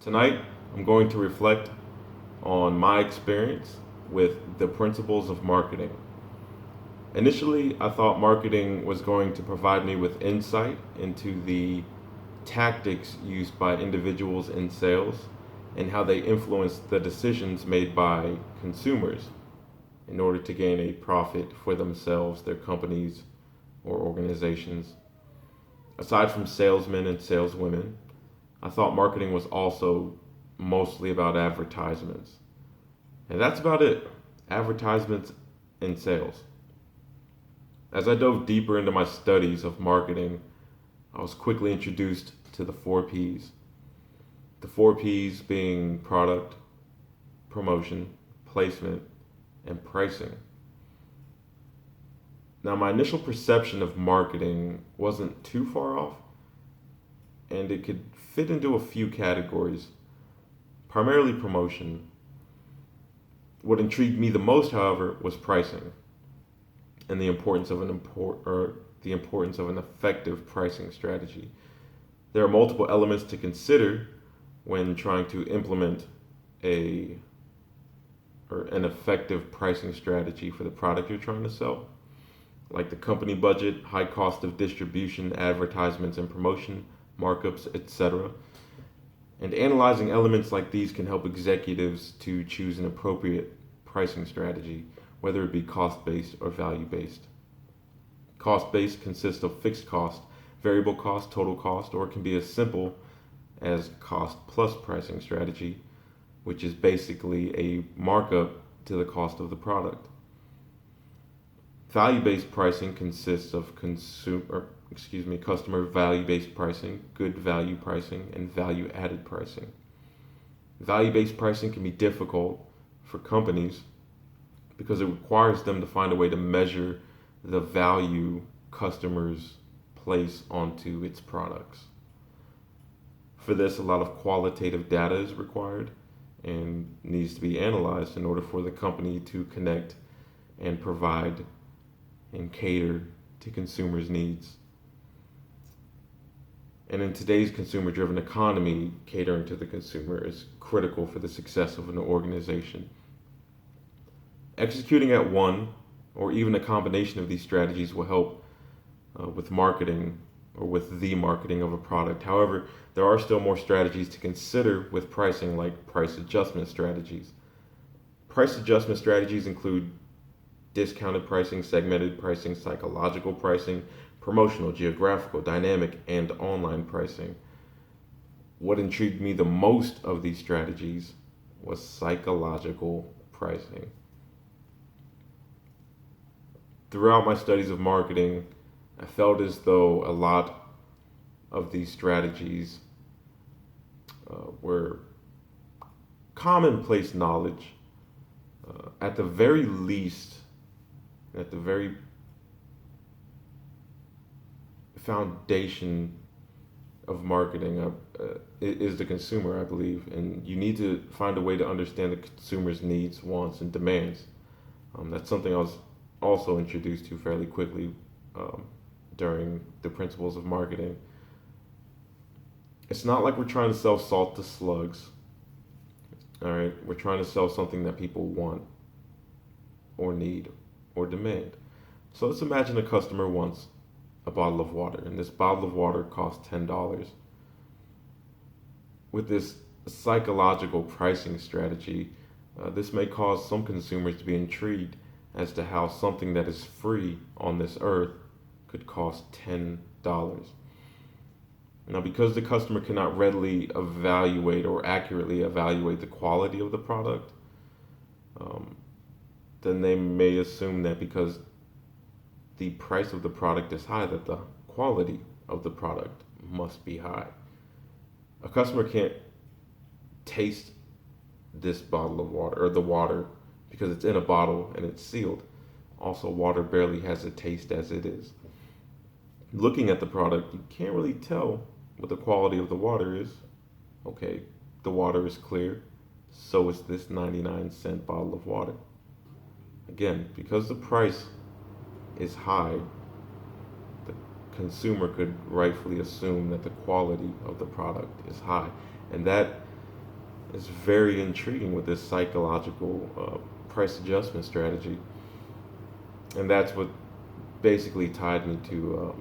Tonight, I'm going to reflect on my experience with the principles of marketing. Initially, I thought marketing was going to provide me with insight into the tactics used by individuals in sales and how they influence the decisions made by consumers in order to gain a profit for themselves, their companies, or organizations. Aside from salesmen and saleswomen, I thought marketing was also mostly about advertisements. And that's about it, advertisements and sales. As I dove deeper into my studies of marketing, I was quickly introduced to the four P's. The four P's being product, promotion, placement, and pricing. Now, my initial perception of marketing wasn't too far off, and it could fit into a few categories, primarily promotion. What intrigued me the most, however, was pricing and the importance of an effective pricing strategy. There are multiple elements to consider when trying to implement a an effective pricing strategy for the product you're trying to sell, like the company budget, high cost of distribution, advertisements and promotion, markups, etc. And analyzing elements like these can help executives to choose an appropriate pricing strategy, whether it be cost based or value based. Cost based consists of fixed cost, variable cost, total cost, or it can be as simple as cost plus pricing strategy, which is basically a markup to the cost of the product. Value-based pricing consists of customer value-based pricing, good value pricing, and value-added pricing. Value-based pricing can be difficult for companies because it requires them to find a way to measure the value customers place onto its products. For this, a lot of qualitative data is required and needs to be analyzed in order for the company to connect and provide and cater to consumers' needs. And in today's consumer driven economy, catering to the consumer is critical for the success of an organization. Executing at one or even a combination of these strategies will help with marketing or with the marketing of a product. However, there are still more strategies to consider with pricing, like price adjustment strategies. Price adjustment strategies include discounted pricing, segmented pricing, psychological pricing, promotional, geographical, dynamic, and online pricing. What intrigued me the most of these strategies was psychological pricing. Throughout my studies of marketing, I felt as though a lot of these strategies were commonplace knowledge. At the very least, at the very foundation of marketing is the consumer, I believe, and you need to find a way to understand the consumer's needs, wants, and demands. That's something I was also introduced to fairly quickly during the principles of marketing. It's not like we're trying to sell salt to slugs. All right, we're trying to sell something that people want or need or demand. So let's imagine a customer wants a bottle of water, and this bottle of water costs $10. With this psychological pricing strategy, this may cause some consumers to be intrigued as to how something that is free on this earth could cost $10. Now, because the customer cannot readily evaluate or accurately evaluate the quality of the product, then they may assume that because the price of the product is high, that the quality of the product must be high. A customer can't taste this bottle of water or the water because it's in a bottle and it's sealed. Also, water barely has a taste as it is. Looking at the product, you can't really tell what the quality of the water is. Okay, the water is clear, so is this 99-cent bottle of water. Again, because the price is high, the consumer could rightfully assume that the quality of the product is high. And that is very intriguing with this psychological price adjustment strategy. And that's what basically tied me to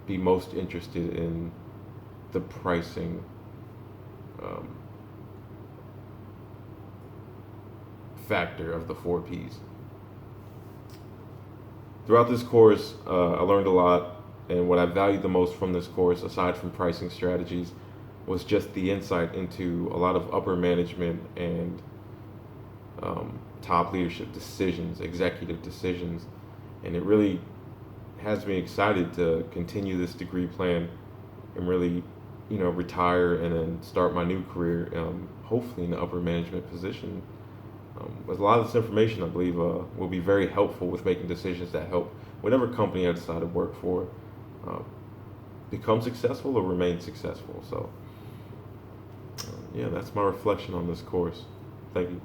be most interested in the pricing um, factor of the 4Ps. Throughout this course, I learned a lot, and what I valued the most from this course, aside from pricing strategies, was just the insight into a lot of upper management and top leadership decisions, executive decisions, and it really has me excited to continue this degree plan and really, retire and then start my new career, hopefully in the upper management position. With a lot of this information, I believe, will be very helpful with making decisions that help whatever company I decide to work for uh, become successful or remain successful. So, yeah, that's my reflection on this course. Thank you.